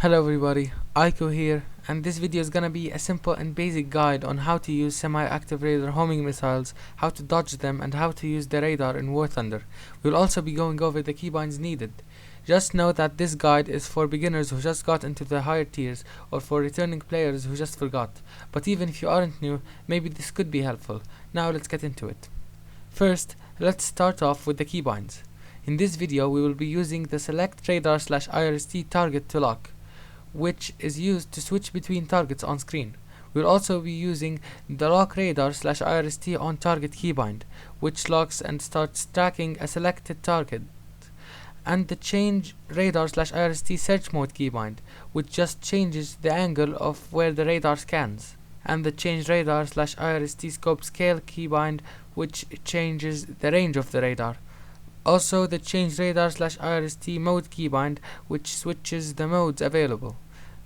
Hello everybody, Aiko here, and this video is gonna be a simple and basic guide on how to use semi-active radar homing missiles, how to dodge them, and how to use the radar in War Thunder. We'll also be going over the keybinds needed. Just know that this guide is for beginners who just got into the higher tiers, or for returning players who just forgot. But even if you aren't new, maybe this could be helpful. Now let's get into it. First, let's start off with the keybinds. In this video we will be using the select radar/IRST target to lock, which is used to switch between targets on screen. We'll also be using the lock radar/IRST on target keybind, which locks and starts tracking a selected target, and the change radar/IRST search mode keybind, which just changes the angle of where the radar scans, and the change radar/IRST scope scale keybind, which changes the range of the radar. Also the change radar/IRST mode keybind, which switches the modes available.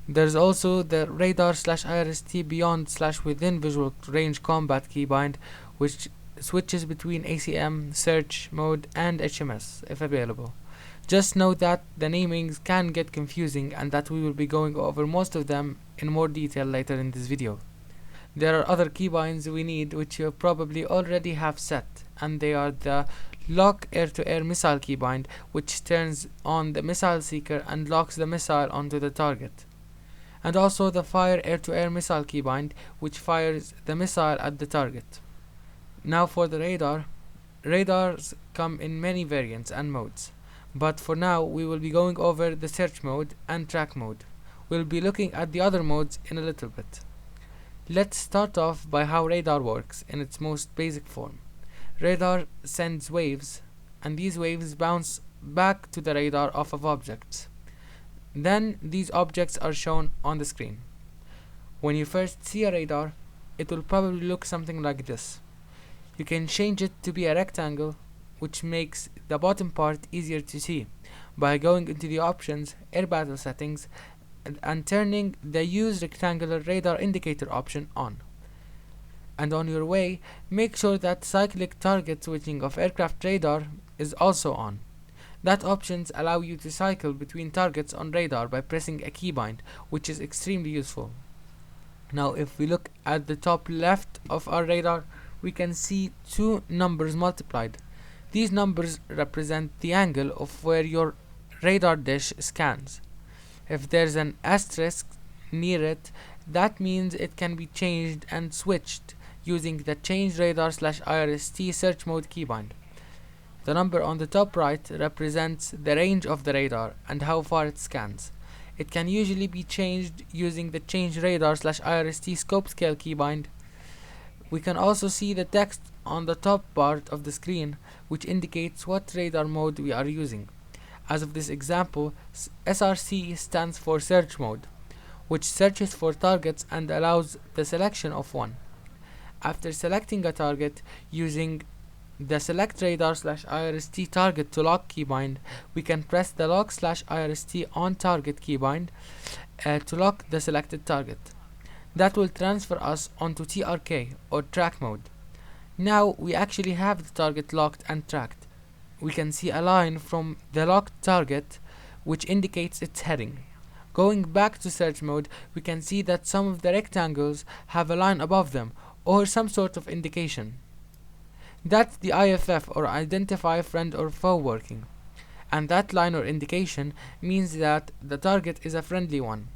There's also the radar/IRST beyond/within visual range combat keybind, which switches between ACM, search mode, and HMS if available. Just note that the namings can get confusing and that we will be going over most of them in more detail later in this video. There are other keybinds we need which you probably already have set, and they are the lock air-to-air missile keybind, which turns on the missile seeker and locks the missile onto the target, and also the fire air-to-air missile keybind, which fires the missile at the target. Now for the radar. Radars come in many variants and modes, but for now we will be going over the search mode and track mode. We'll be looking at the other modes in a little bit. Let's start off by how radar works in its most basic form. Radar sends waves, and these waves bounce back to the radar off of objects. Then these objects are shown on the screen. When you first see a radar, it will probably look something like this. You can change it to be a rectangle, which makes the bottom part easier to see, by going into the options, air battle settings, and turning the use rectangular radar indicator option on. And on your way, make sure that cyclic target switching of aircraft radar is also on. That options allow you to cycle between targets on radar by pressing a keybind, which is extremely useful. Now if we look at the top left of our radar, we can see two numbers multiplied. These numbers represent the angle of where your radar dish scans. If there's an asterisk near it, that means it can be changed and switched using the change radar/IRST search mode keybind. The number on the top right represents the range of the radar and how far it scans. It can usually be changed using the change radar/IRST scope scale keybind. We can also see the text on the top part of the screen, which indicates what radar mode we are using. As of this example, SRC stands for search mode, which searches for targets and allows the selection of one. After selecting a target using the select radar/IRST target to lock keybind, we can press the lock/IRST on target keybind to lock the selected target. That will transfer us onto TRK or track mode. Now we actually have the target locked and tracked. We can see a line from the locked target which indicates its heading. Going back to search mode, we can see that some of the rectangles have a line above them, or some sort of indication. That's the IFF, or identify friend or foe, working, and that line or indication means that the target is a friendly one.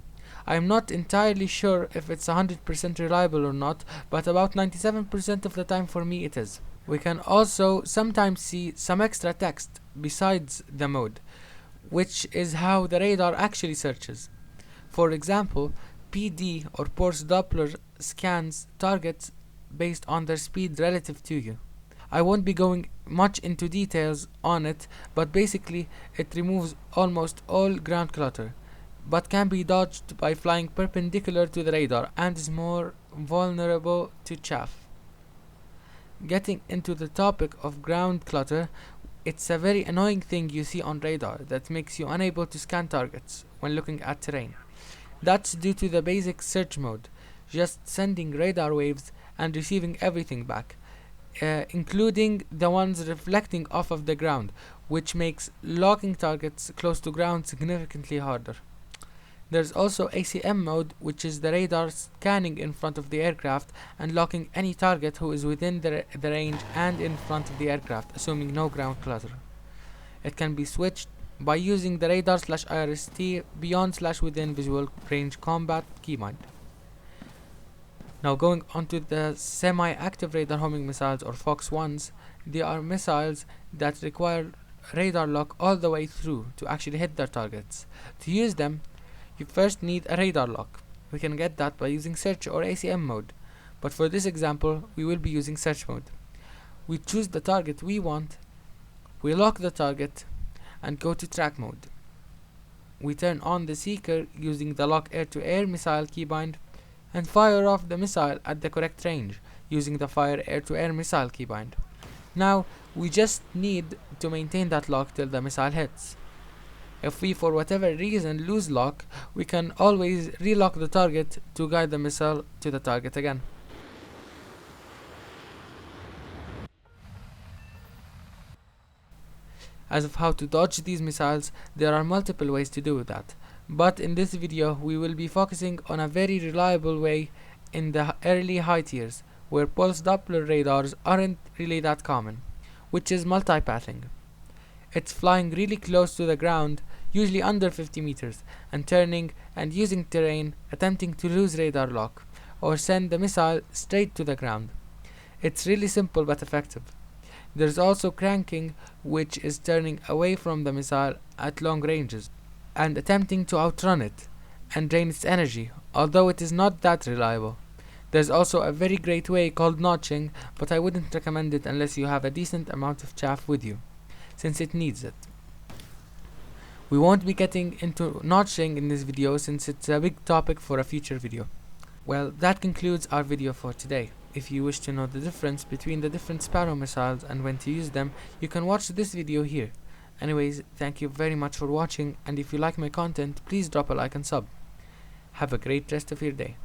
I am not entirely sure if it's 100% reliable or not, but about 97% of the time for me it is. We can also sometimes see some extra text besides the mode, which is how the radar actually searches. For example, PD or Pulse Doppler scans targets based on their speed relative to you. I won't be going much into details on it, but basically it removes almost all ground clutter, but can be dodged by flying perpendicular to the radar and is more vulnerable to chaff. Getting into the topic of ground clutter, it's a very annoying thing you see on radar that makes you unable to scan targets when looking at terrain. That's due to the basic search mode, just sending radar waves and receiving everything back, including the ones reflecting off of the ground, which makes locking targets close to ground significantly harder. There's also ACM mode, which is the radar scanning in front of the aircraft and locking any target who is within the range and in front of the aircraft, assuming no ground clutter. It can be switched by using the radar/IRST beyond/within visual range combat keybind. Now going on to the semi-active radar homing missiles, or FOX-1s, they are missiles that require radar lock all the way through to actually hit their targets. To use them, you first need a radar lock. We can get that by using search or ACM mode, but for this example we will be using search mode. We choose the target we want, we lock the target, and go to track mode. We turn on the seeker using the lock air-to-air missile keybind and fire off the missile at the correct range using the fire air-to-air missile keybind. Now we just need to maintain that lock till the missile hits. If we for whatever reason lose lock, we can always relock the target to guide the missile to the target again. As of how to dodge these missiles, there are multiple ways to do that, but in this video we will be focusing on a very reliable way in the early high tiers, where pulse Doppler radars aren't really that common, which is multipathing. It's flying really close to the ground, usually under 50 meters, and turning and using terrain, attempting to lose radar lock, or send the missile straight to the ground. It's really simple but effective. There's also cranking, which is turning away from the missile at long ranges and attempting to outrun it and drain its energy, although it is not that reliable. There's also a very great way called notching, but I wouldn't recommend it unless you have a decent amount of chaff with you, since it needs it. We won't be getting into notching in this video since it's a big topic for a future video. Well, that concludes our video for today. If you wish to know the difference between the different Sparrow missiles and when to use them, you can watch this video here. Anyways, thank you very much for watching, and if you like my content, please drop a like and sub. Have a great rest of your day.